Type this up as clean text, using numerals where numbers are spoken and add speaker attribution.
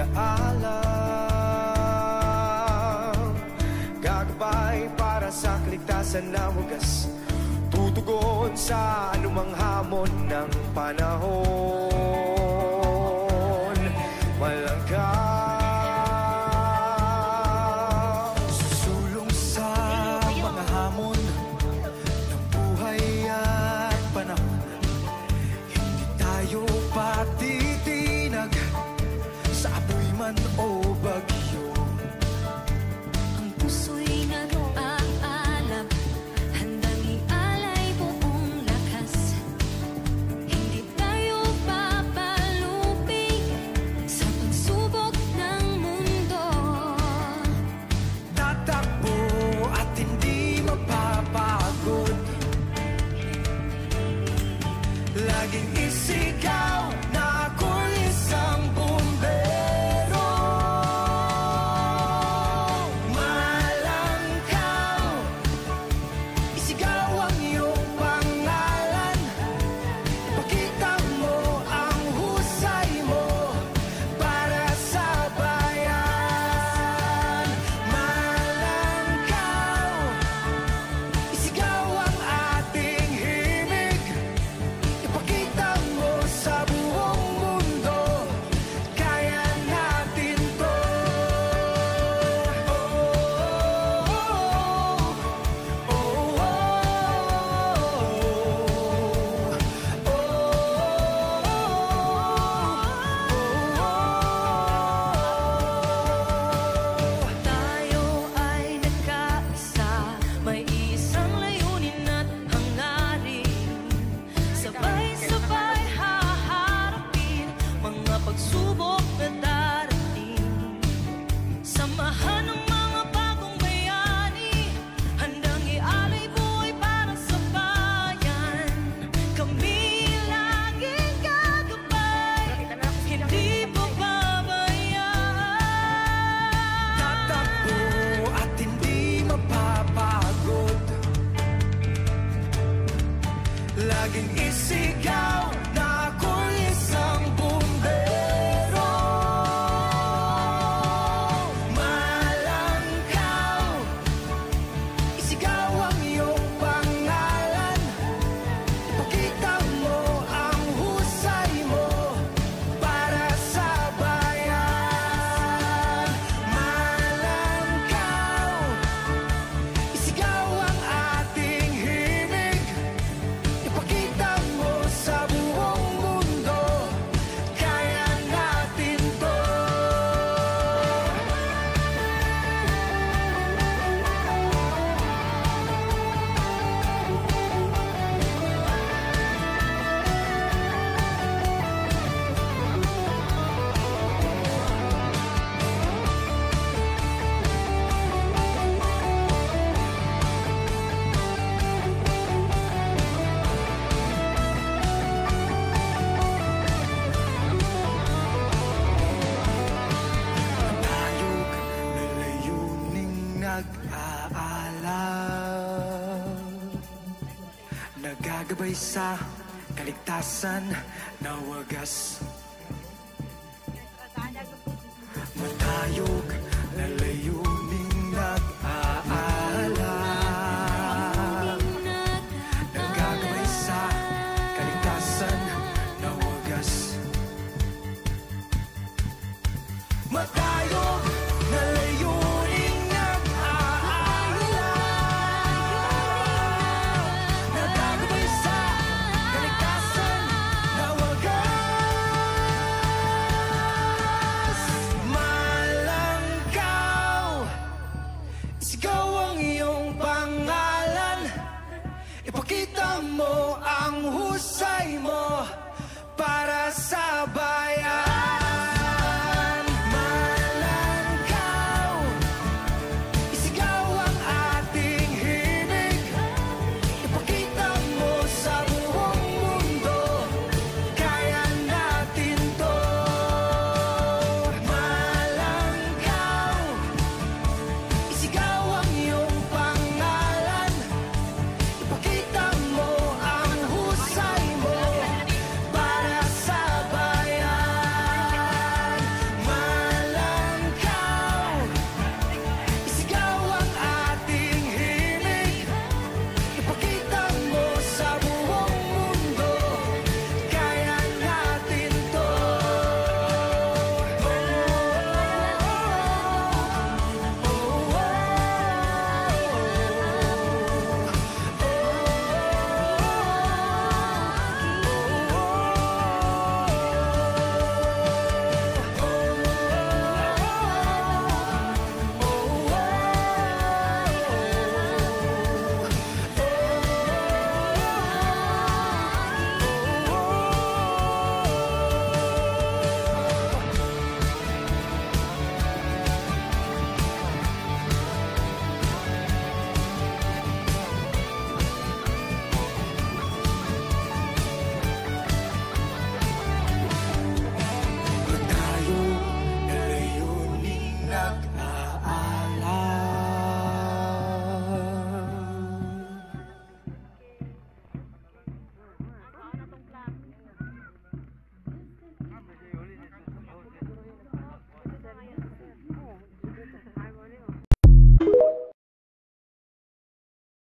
Speaker 1: pag-aalam, gagabay para sa kaligtasan na wagas, tutugon sa anumang hamon ng panahon. Malangkap, susulong sa mga hamon ng buhay at panahon. Hindi tayo patitinag sa apoy man o bagyo.
Speaker 2: Ang puso'y nag-aalab, handang ialay buong lakas. Hindi tayo papalupig sa pagsubok ng mundo.
Speaker 1: Tatakbo at hindi mapapagod, laging isigaw na ako'y isang bumbero. Malangkaw, isigaw ang iyong pangalan, ipakita mo ang husay mo para sa bayan. Malangkaw, isigaw ang ating himig, ipakita mo sa buong mundo, kaya natin to.
Speaker 2: Tayo ay nagkaisa, may isang layunin at hangarin. Sabay-sabay haharapin mga pagsubok na darating. Samahan ng mga bagong bayani, handang ialay buhay para sa bayan. Kami laging gagabay, hindi pababayaan.
Speaker 1: Tatakbo at hindi mapapagod, laging isigaw na ako'y isang bumbero. Malangkaw, isigaw ang iyong pangalan, ipakita mo ang husay mo para sa bayan. Malangkaw, isigaw ang ating himig, ipakita mo sa buong mundo, kaya natin to. Tayog na layuning nag-aalam, nagagabay sa kaligtasan na wagas. Matayog na layuning nag-aalam, nagagabay sa kaligtasan na wagas. Matayog